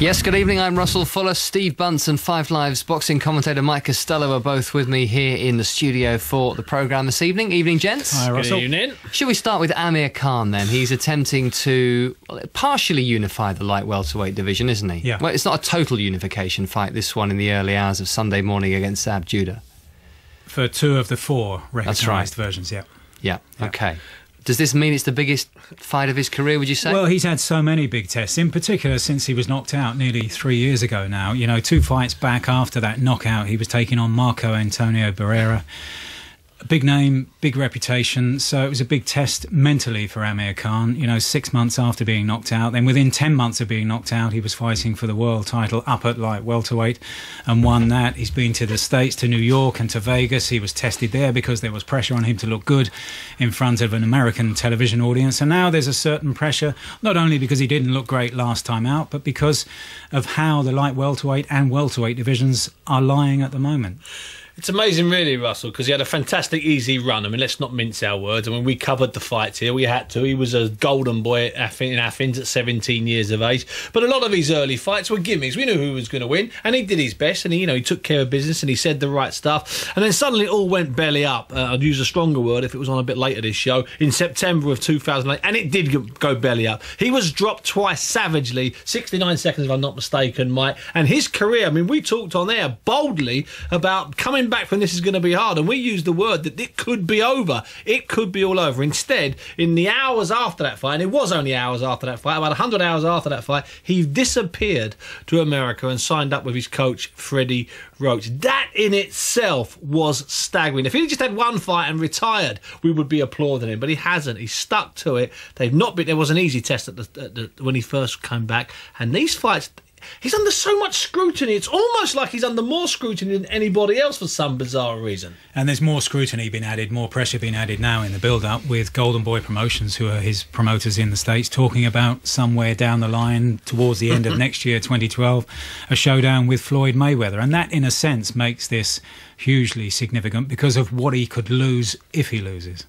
Yes, good evening. I'm Russell Fuller. Steve Bunce and Five Live's boxing commentator Mike Costello are both with me here in the studio for the programme this evening. Evening, gents. Hi, Russell. Good evening. Should we start with Amir Khan then? He's attempting to partially unify the light welterweight division, isn't he? Yeah. Well, it's not a total unification fight, this one in the early hours of Sunday morning against Zab Judah. For 2 of the 4 recognised right. versions, yeah. Yeah, OK. Does this mean it's the biggest fight of his career, would you say? Well, he's had so many big tests, in particular since he was knocked out nearly 3 years ago now. You know, 2 fights back after that knockout, he was taking on Marco Antonio Barrera. A big name, big reputation, so it was a big test mentally for Amir Khan. You know, 6 months after being knocked out, then within 10 months of being knocked out, he was fighting for the world title up at light welterweight and won that. He's been to the States, to New York and to Vegas. He was tested there because there was pressure on him to look good in front of an American television audience. And now there's a certain pressure, not only because he didn't look great last time out, but because of how the light welterweight and welterweight divisions are lying at the moment. It's amazing, really, Russell, because he had a fantastic, easy run. I mean, let's not mince our words. I mean, we covered the fights here. We had to. He was a golden boy in Athens at 17 years of age. But a lot of his early fights were gimmicks. We knew who was going to win, and he did his best, and he took care of business, and he said the right stuff. And then suddenly it all went belly up. I'd use a stronger word if it was on a bit later this show, in September of 2008, and it did go belly up. He was dropped twice savagely, 69 seconds if I'm not mistaken, Mike. And his career, I mean, we talked on air boldly about coming back from this is going to be hard, and we used the word that it could be over. It could be all over. Instead, in the hours after that fight, and it was only hours after that fight, about 100 hours after that fight, he disappeared to America and signed up with his coach, Freddie Roach. That in itself was staggering. If he just had one fight and retired, we would be applauding him, but he hasn't. He's stuck to it. There was an easy test when he first came back, and these fights, he's under so much scrutiny. It's almost like he's under more scrutiny than anybody else for some bizarre reason. And there's more scrutiny being added, more pressure being added now in the build-up with Golden Boy Promotions, who are his promoters in the States, talking about somewhere down the line, towards the end of next year, 2012, a showdown with Floyd Mayweather. And that, in a sense, makes this hugely significant because of what he could lose if he loses.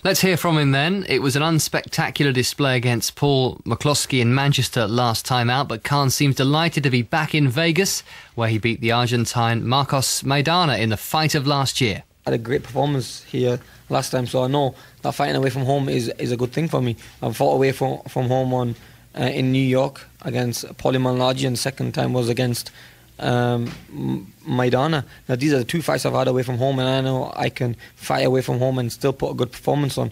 Let's hear from him then. It was an unspectacular display against Paul McCloskey in Manchester last time out, but Khan seems delighted to be back in Vegas, where he beat the Argentine Marcos Maidana in the fight of last year. I had a great performance here last time, so I know that fighting away from home is a good thing for me. I've fought away from home in New York against Paulie Malignaggi, and the second time was against Maidana. Now these are the 2 fights I've had away from home, and I know I can fight away from home and still put a good performance on.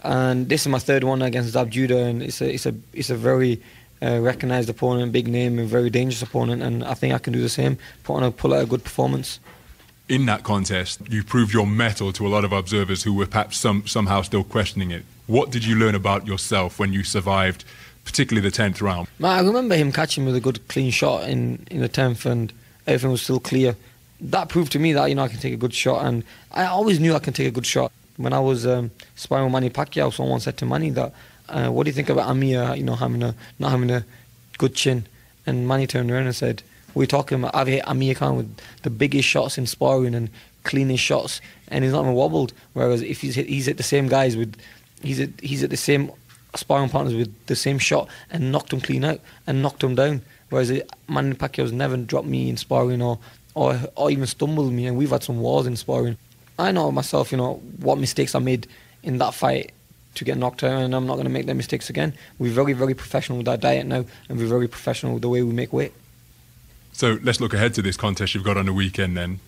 And this is my 3rd one against Zab Judah, and it's a very recognised opponent, big name, and very dangerous opponent, and I think I can do the same, pull out a good performance. In that contest, you proved your mettle to a lot of observers who were perhaps somehow still questioning it. What did you learn about yourself when you survived, particularly the 10th round? I remember him catching me with a good clean shot in the 10th, and everything was still clear. That proved to me that I can take a good shot, and I always knew I can take a good shot. When I was sparring with Manny Pacquiao, someone said to Manny that, what do you think about Amir, not having a good chin? And Manny turned around and said, we're talking about Amir Khan with the biggest shots in sparring and cleanest shots, and he's not even wobbled. Whereas if he's hit the same guys with, he's hit the same sparring partners with the same shot and knocked them clean out and knocked them down. Whereas Manny Pacquiao's never dropped me in sparring or even stumbled me, and we've had some wars in sparring. I know myself, what mistakes I made in that fight to get knocked out, and I'm not going to make them mistakes again. We're very, very professional with our diet now, and we're very professional with the way we make weight. So let's look ahead to this contest you've got on the weekend then.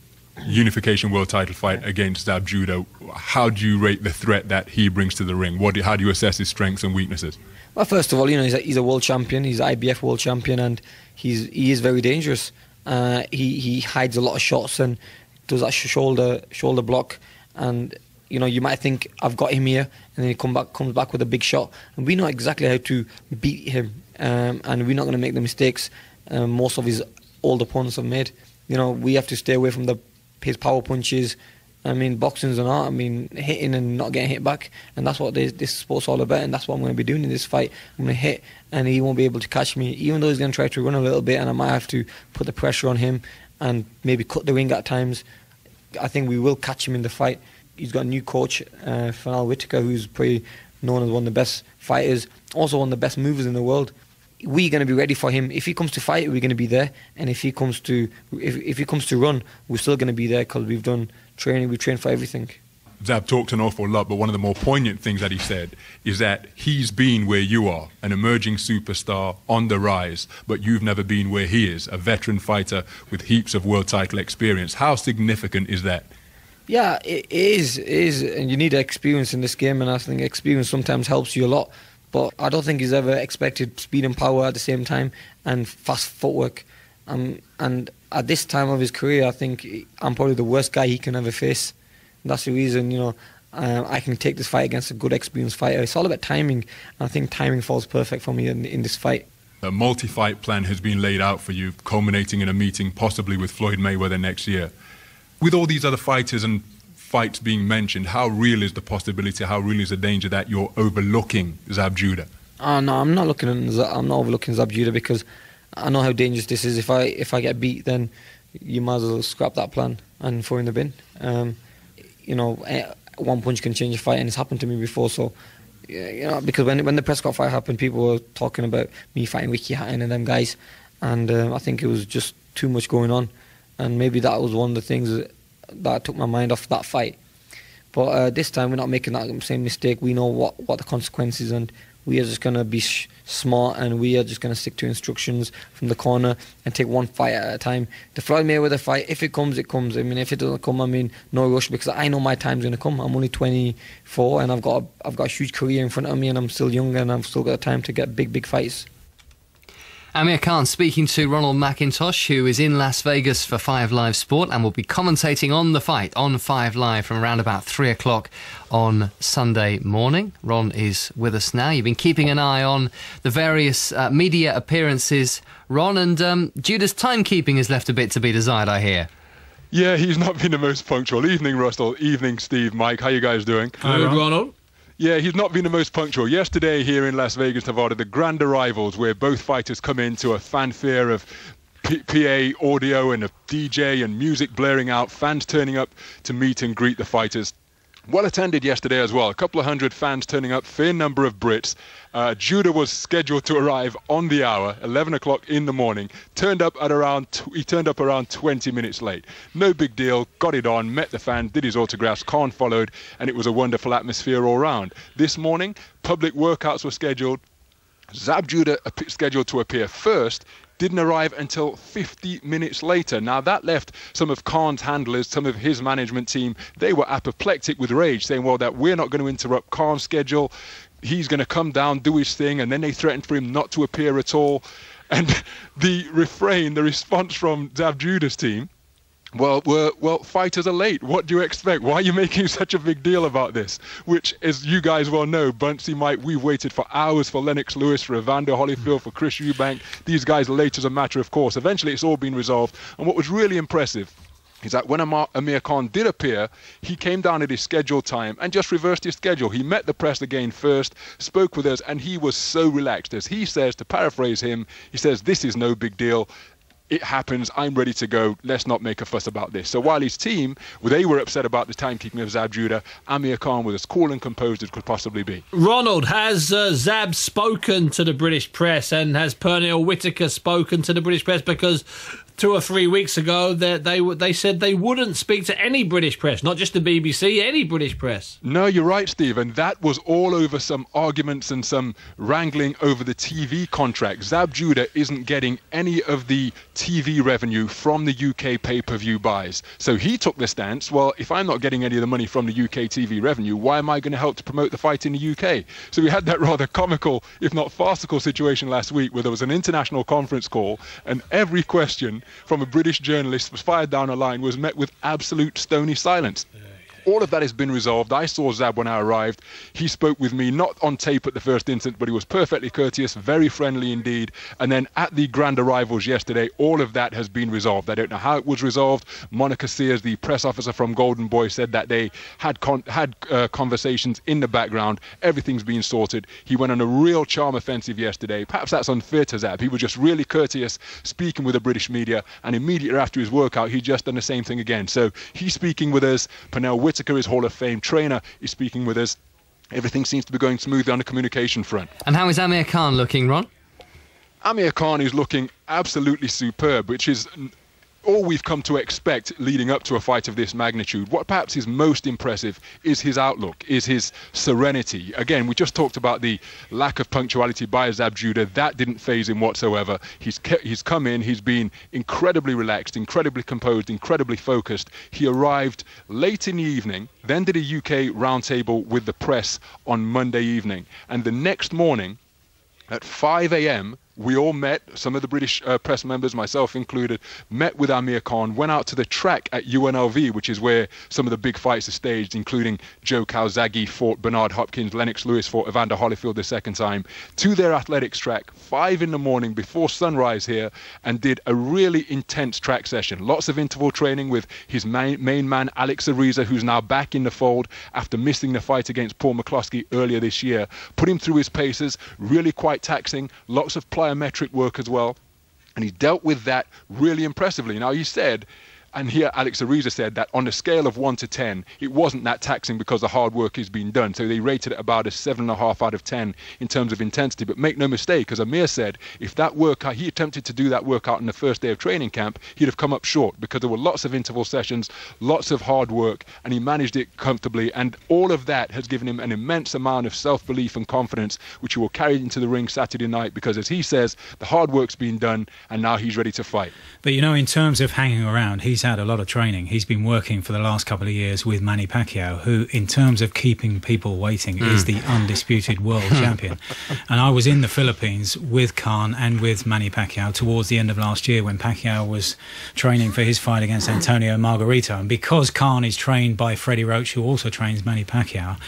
Unification world title fight against Zab Judah. How do you rate the threat that he brings to the ring? How do you assess his strengths and weaknesses? Well, first of all, he's a world champion. He's an IBF world champion, and he is very dangerous. He hides a lot of shots and does that shoulder block. And you might think I've got him here, and then he comes back with a big shot. And we know exactly how to beat him, and we're not going to make the mistakes most of his old opponents have made. We have to stay away from his power punches. I mean, boxing's an art. I mean, hitting and not getting hit back, and that's what this sport's all about, and that's what I'm going to be doing in this fight. I'm going to hit, and he won't be able to catch me, even though he's going to try to run a little bit, and I might have to put the pressure on him and maybe cut the ring at times. I think we will catch him in the fight. He's got a new coach, Fanal Whitaker, who's pretty known as one of the best fighters, also one of the best movers in the world. we're going to be ready for him. If he comes to fight, we're going to be there, and if he comes to run, we're still going to be there because we've done training. We trained for everything. Zab talked an awful lot, but one of the more poignant things that he said is that he's been where you are, an emerging superstar on the rise, but you've never been where he is, a veteran fighter with heaps of world title experience. How significant is that? Yeah, it is, and you need experience in this game, and I think experience sometimes helps you a lot. But I don't think he's ever expected speed and power at the same time and fast footwork. And at this time of his career, I think I'm probably the worst guy he can ever face. That's the reason, I can take this fight against a good, experienced fighter. It's all about timing, and I think timing falls perfect for me in this fight. A multi-fight plan has been laid out for you, culminating in a meeting possibly with Floyd Mayweather next year. With all these other fighters and fights being mentioned, how real is the possibility, how real is the danger that you're overlooking Zab Judah? Oh no, I'm not overlooking Zab Judah because I know how dangerous this is. If I get beat, then you might as well scrap that plan and throw in the bin. One punch can change a fight, and it's happened to me before. So, because when the Prescott fight happened, people were talking about me fighting Ricky Hatton and them guys, and I think it was just too much going on, and maybe that was one of the things that took my mind off that fight. But this time we're not making that same mistake. We know what the consequences, and we are just going to be smart, and we are just going to stick to instructions from the corner and take one fight at a time. The Floyd Mayweather fight, if it comes, it comes. I mean, if it doesn't come, no rush, because I know my time's going to come. I'm only 24, and I've got a huge career in front of me, and I'm still young, and I've still got time to get big fights. Amir Khan speaking to Ronald McIntosh, who is in Las Vegas for 5 Live Sport and will be commentating on the fight on 5 Live from around about 3 o'clock on Sunday morning. Ron is with us now. You've been keeping an eye on the various media appearances, Ron, and Judah's timekeeping has left a bit to be desired, I hear. Yeah, he's not been the most punctual. Evening, Russell. Evening, Steve, Mike. How you guys doing? Hi, Ronald. Yeah, he's not been the most punctual. Yesterday here in Las Vegas, Nevada, the grand arrivals where both fighters come into a fanfare of PA audio and a DJ and music blaring out, fans turning up to meet and greet the fighters. Well attended yesterday as well. A couple of hundred fans turning up, fair number of Brits. Judah was scheduled to arrive on the hour, 11 o'clock in the morning. He turned up around 20 minutes late. No big deal, got it on, met the fans, did his autographs, Khan followed, and it was a wonderful atmosphere all round. This morning, public workouts were scheduled. Zab Judah scheduled to appear first, didn't arrive until 50 minutes later. Now that left some of Khan's handlers, some of his management team, they were apoplectic with rage, saying, well, that we're not going to interrupt Khan's schedule. He's going to come down, do his thing, and then they threatened for him not to appear at all. And the response from Zab Judah's team, well, fighters are late. What do you expect? Why are you making such a big deal about this? Which, as you guys well know, Buncey, Mike, we've waited for hours for Lennox Lewis, for Evander Holyfield, for Chris Eubank. These guys are late as a matter of course. Eventually, it's all been resolved. And what was really impressive is that when Amir Khan did appear, he came down at his scheduled time and just reversed his schedule. He met the press again first, spoke with us, and he was so relaxed. As he says, to paraphrase him, he says, this is no big deal. It happens, I'm ready to go, let's not make a fuss about this. So while his team, they were upset about the timekeeping of Zab Judah, Amir Khan was as cool and composed as could possibly be. Ronald, has Zab spoken to the British press, and has Pernell Whitaker spoken to the British press? Because 2 or 3 weeks ago, they said they wouldn't speak to any British press, not just the BBC, any British press. No, you're right, Steve, and that was all over some arguments and some wrangling over the TV contract. Zab Judah isn't getting any of the TV revenue from the UK pay-per-view buys. So he took the stance, well, if I'm not getting any of the money from the UK TV revenue, why am I going to help to promote the fight in the UK? So we had that rather comical, if not farcical situation last week where there was an international conference call and every question from a British journalist was fired down a line was met with absolute stony silence. All of that has been resolved. I saw Zab when I arrived. He spoke with me, not on tape at the first instant, but he was perfectly courteous, very friendly indeed. And then at the grand arrivals yesterday, all of that has been resolved. I don't know how it was resolved. Monica Sears, the press officer from Golden Boy, said that they had conversations in the background. Everything's been sorted. He went on a real charm offensive yesterday. Perhaps that's unfair to Zab. He was just really courteous, speaking with the British media, and immediately after his workout, he just done the same thing again. So he's speaking with us. Pernell Whitaker, his Hall of Fame trainer, is speaking with us. Everything seems to be going smoothly on the communication front. And how is Amir Khan looking, Ron? Amir Khan is looking absolutely superb, which is all we've come to expect leading up to a fight of this magnitude. What perhaps is most impressive is his outlook, is his serenity. Again, we just talked about the lack of punctuality by Zab Judah. That didn't faze him whatsoever. He's come in, he's been incredibly relaxed, incredibly composed, incredibly focused. He arrived late in the evening, then did a UK roundtable with the press on Monday evening. And the next morning at 5 a.m., we all met, some of the British press members, myself included, met with Amir Khan, went out to the track at UNLV, which is where some of the big fights are staged, including Joe Calzaghe fought Bernard Hopkins, Lennox Lewis fought Evander Holyfield the second time, to their athletics track, 5 in the morning before sunrise here, and did a really intense track session. Lots of interval training with his main man, Alex Ariza, who's now back in the fold after missing the fight against Paul McCloskey earlier this year. Put him through his paces, really quite taxing, lots of plyometric work as well, and he dealt with that really impressively. Now, he said, and here Alex Ariza said, that on a scale of 1 to 10, it wasn't that taxing because the hard work has been done. So they rated it about a 7.5 out of 10 in terms of intensity. But make no mistake, as Amir said, if that workout, he attempted to do that workout on the first day of training camp, he'd have come up short because there were lots of interval sessions, lots of hard work, and he managed it comfortably. And all of that has given him an immense amount of self-belief and confidence, which he will carry into the ring Saturday night, because as he says, the hard work's been done and now he's ready to fight. But, you know, in terms of hanging around, he's had a lot of training. He's been working for the last couple of years with Manny Pacquiao, who, in terms of keeping people waiting, is the undisputed world champion. And I was in the Philippines with Khan and with Manny Pacquiao towards the end of last year when Pacquiao was training for his fight against Antonio Margarito. And because Khan is trained by Freddie Roach, who also trains Manny Pacquiao,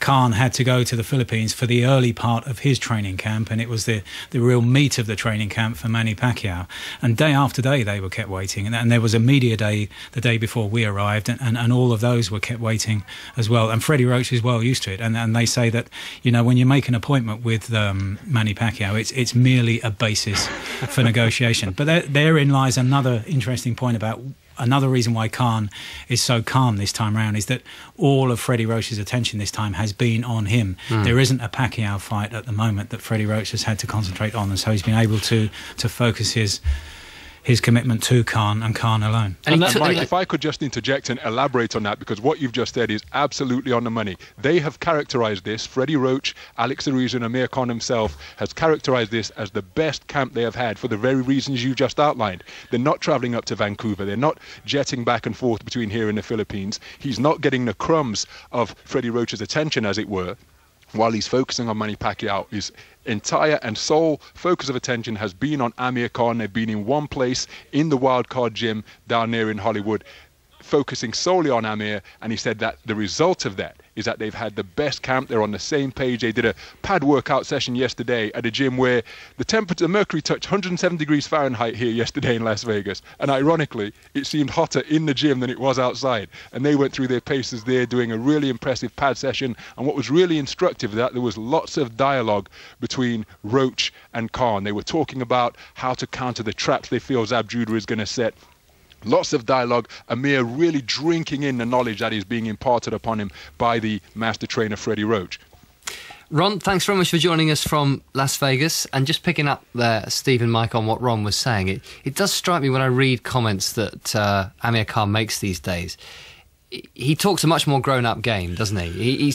Khan had to go to the Philippines for the early part of his training camp, and it was the real meat of the training camp for Manny Pacquiao. And day after day they were kept waiting, and there was a media day the day before we arrived, and all of those were kept waiting as well. And Freddie Roach is well used to it, and they say that, you know, when you make an appointment with Manny Pacquiao, it's merely a basis for negotiation. But therein lies another interesting point about another reason why Khan is so calm this time around, is that all of Freddie Roach's attention this time has been on him. There isn't a Pacquiao fight at the moment that Freddie Roach has had to concentrate on, and so he's been able to focus his commitment to Khan and Khan alone. And Mike, if I could just interject and elaborate on that, because what you've just said is absolutely on the money. They have characterized this, Freddie Roach, Alex Ariza and Amir Khan himself has characterized this as the best camp they have had for the very reasons you just outlined. They're not traveling up to Vancouver. They're not jetting back and forth between here and the Philippines. He's not getting the crumbs of Freddie Roach's attention, as it were, while he's focusing on Manny Pacquiao. His entire and sole focus of attention has been on Amir Khan. They've been in one place in the Wildcard Gym down there in Hollywood, focusing solely on Amir, and he said that the result of that is that they've had the best camp. They're on the same page. They did a pad workout session yesterday at a gym where the temperature, the mercury touched 107 degrees Fahrenheit here yesterday in Las Vegas, and ironically it seemed hotter in the gym than it was outside, and they went through their paces there doing a really impressive pad session. And what was really instructive is that there was lots of dialogue between Roach and Khan. They were talking about how to counter the traps they feel Zab Judah is going to set. Lots of dialogue, Amir really drinking in the knowledge that is being imparted upon him by the master trainer Freddie Roach. Ron, thanks very much for joining us from Las Vegas. And just picking up there, Steve and Mike, on what Ron was saying, it does strike me when I read comments that Amir Khan makes these days. He talks a much more grown-up game, doesn't he?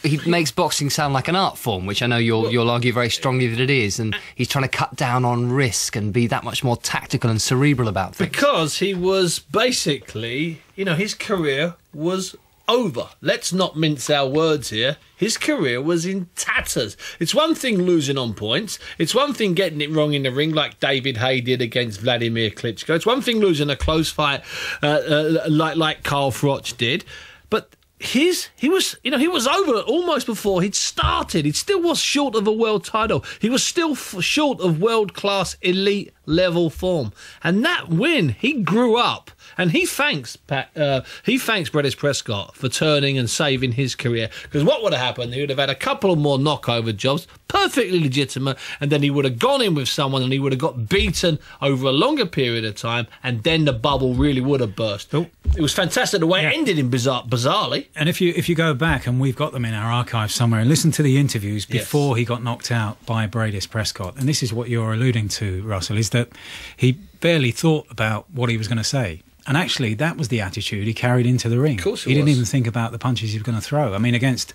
He makes boxing sound like an art form, which I know you'll argue very strongly that it is, and he's trying to cut down on risk and be that much more tactical and cerebral about things. Because he was basically, you know, his career was over. Let's not mince our words here. His career was in tatters. It's one thing losing on points. It's one thing getting it wrong in the ring like David Haye did against Vladimir Klitschko. It's one thing losing a close fight like Carl Froch did. But he was over almost before he'd started. He still was short of a world title. He was still short of world-class elite level form. And that win, he grew up And he thanks Bredis Prescott for turning and saving his career. Because what would have happened, he would have had a couple more knockover jobs, perfectly legitimate, and then he would have gone in with someone and he would have got beaten over a longer period of time, and then the bubble really would have burst. Oh. It was fantastic the way it ended in bizarrely. And if you go back, and we've got them in our archive somewhere, and listen to the interviews before he got knocked out by Bredis Prescott, and this is what you're alluding to, Russell, is that he barely thought about what he was going to say. And actually, that was the attitude he carried into the ring. Of course he didn't even think about the punches he was going to throw. I mean, against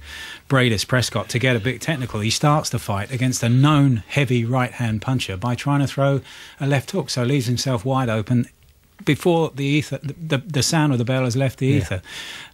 Bredis Prescott, to get a bit technical, he starts the fight against a known heavy right-hand puncher by trying to throw a left hook, so leaves himself wide open before the sound of the bell has left the ether.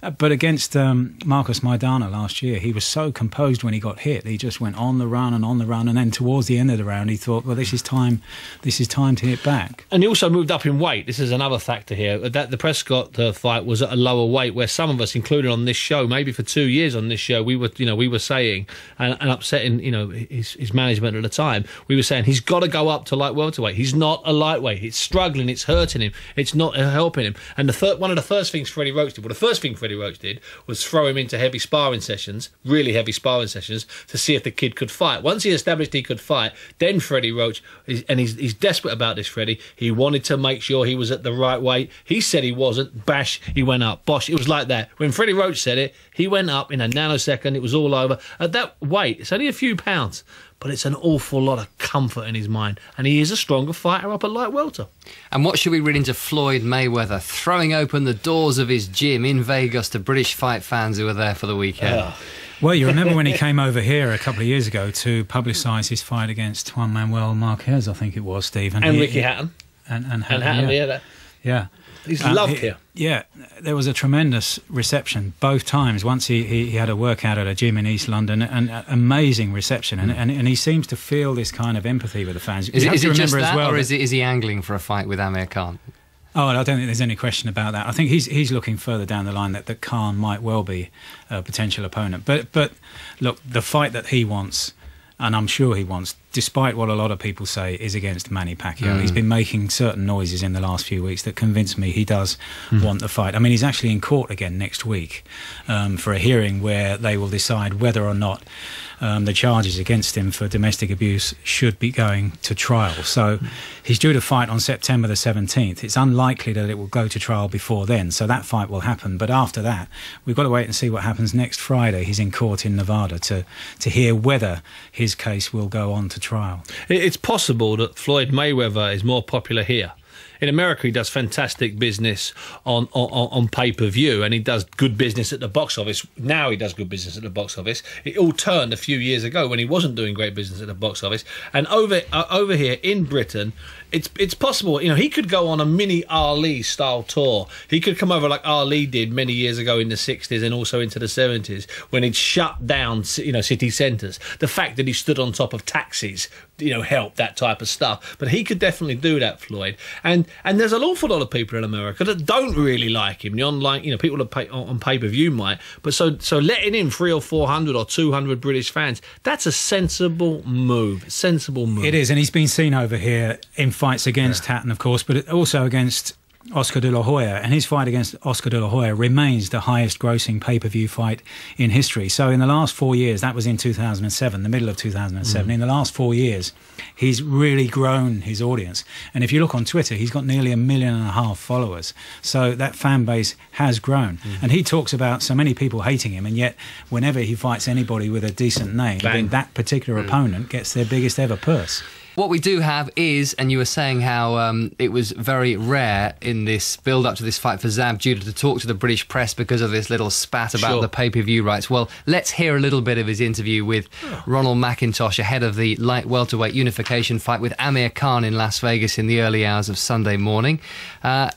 But against Marcos Maidana last year, he was so composed when he got hit. He just went on the run, and then towards the end of the round, he thought, well, this is time to hit back. And he also moved up in weight. This is another factor here. That the Prescott fight was at a lower weight, where some of us, including on this show, maybe for 2 years on this show, we were saying and upsetting, his management at the time. We were saying he's got to go up to light welterweight. He's not a lightweight. It's struggling. It's hurting him. It's not helping him. And one of the first things Freddie Roach did, was throw him into heavy sparring sessions, really heavy sparring sessions, to see if the kid could fight. Once he established he could fight, then Freddie Roach, he's desperate about this, Freddie. He wanted to make sure he was at the right weight. He said he wasn't. Bash, he went up. Bosh, it was like that. When Freddie Roach said it, he went up in a nanosecond. It was all over. At that weight, it's only a few pounds, but it's an awful lot of comfort in his mind. And he is a stronger fighter up at light welter. And what should we read into Floyd Mayweather throwing open the doors of his gym in Vegas to British fight fans who were there for the weekend? Well, you remember when he came over here a couple of years ago to publicise his fight against Juan Manuel Marquez, I think it was, Steve. And Ricky Hatton. And Hatton, yeah. He's loved here. Yeah, there was a tremendous reception both times. Once he had a workout at a gym in East London, and amazing reception. And he seems to feel this kind of empathy with the fans. Is it just that, or is he angling for a fight with Amir Khan? Oh, I don't think there's any question about that. I think he's looking further down the line that Khan might well be a potential opponent. But look, the fight that he wants, and I'm sure he wants, despite what a lot of people say, is against Manny Pacquiao. He's been making certain noises in the last few weeks that convince me he does want the fight. I mean, he's actually in court again next week for a hearing where they will decide whether or not the charges against him for domestic abuse should be going to trial. So he's due to fight on September the 17th. It's unlikely that it will go to trial before then, so that fight will happen. But after that, we've got to wait and see what happens next Friday. He's in court in Nevada to hear whether his case will go on to trial. It's possible that Floyd Mayweather is more popular here. In America, he does fantastic business on pay-per-view, and he does good business at the box office. Now he does good business at the box office. It all turned a few years ago when he wasn't doing great business at the box office. And over here in Britain, it's possible. He could go on a mini Ali style tour. He could come over like Ali did many years ago in the 60s and also into the 70s when he'd shut down, city centres. The fact that he stood on top of taxis, helped, that type of stuff. But he could definitely do that, Floyd. And there's an awful lot of people in America that don't really like him. The online, people that on pay-per-view might. But so letting in 300 or 400 or 200 British fans, that's a sensible move. It is, and he's been seen over here in fights against Hatton, of course, but also against Oscar de la Hoya, and his fight against Oscar de la Hoya remains the highest grossing pay-per-view fight in history. So in the last 4 years, that was in 2007, the middle of 2007, in the last 4 years, he's really grown his audience. And if you look on Twitter, he's got nearly 1.5 million followers. So that fan base has grown. And he talks about so many people hating him, and yet whenever he fights anybody with a decent name, then that particular opponent gets their biggest ever purse. What we do have is, and you were saying how it was very rare in this build-up to this fight for Zab Judah to talk to the British press because of this little spat about the pay-per-view rights. Well, let's hear a little bit of his interview with Ronald McIntosh ahead of the light welterweight unification fight with Amir Khan in Las Vegas in the early hours of Sunday morning.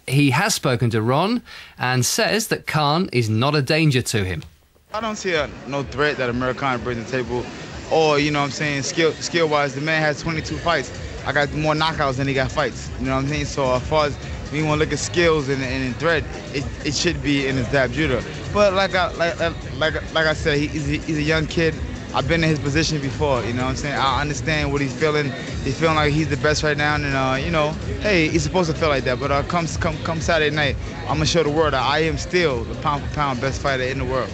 He has spoken to Ron and says that Khan is not a danger to him. I don't see no threat that Amir Khan brings to the table. Or, skill-wise, the man has 22 fights. I got more knockouts than he got fights. You know what I'm saying? So as far as when you want to look at skills and threat, it should be in his Zab Judah. But like I said, he's a young kid. I've been in his position before, you know what I'm saying? I understand what he's feeling. He's feeling like he's the best right now, and, you know, hey, he's supposed to feel like that. But come Saturday night, I'm going to show the world that I am still the pound-for-pound best fighter in the world.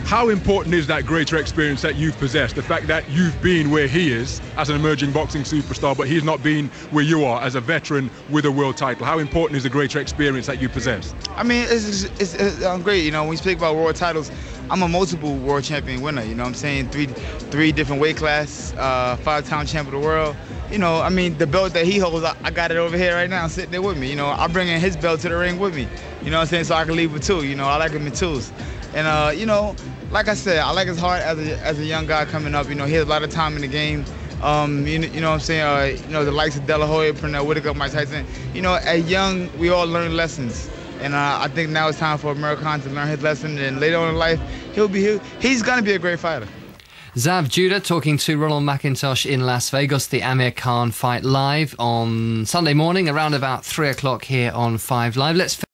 How important is that greater experience that you've possessed? The fact that you've been where he is as an emerging boxing superstar, but he's not been where you are as a veteran with a world title. How important is the greater experience that you possess? I mean, it's great. You know, when we speak about world titles, I'm a multiple world champion winner. You know what I'm saying? Three different weight class, 5-time champ of the world. You know, I mean, the belt that he holds, I got it over here right now sitting there with me. You know, I bring in his belt to the ring with me. You know what I'm saying? So I can leave with two. You know, I like him in twos. And, you know, like I said, I like his heart as a young guy coming up. You know, he has a lot of time in the game. You know what I'm saying? You know, the likes of De La Hoya, Pernell Whitaker, Mike Tyson. You know, at young, we all learn lessons. And I think now it's time for Amir Khan to learn his lesson. And later on in life, he's going to be a great fighter. Zav Judah talking to Ronald McIntosh in Las Vegas. The Amir Khan fight live on Sunday morning around about 3 o'clock here on 5 Live. Let's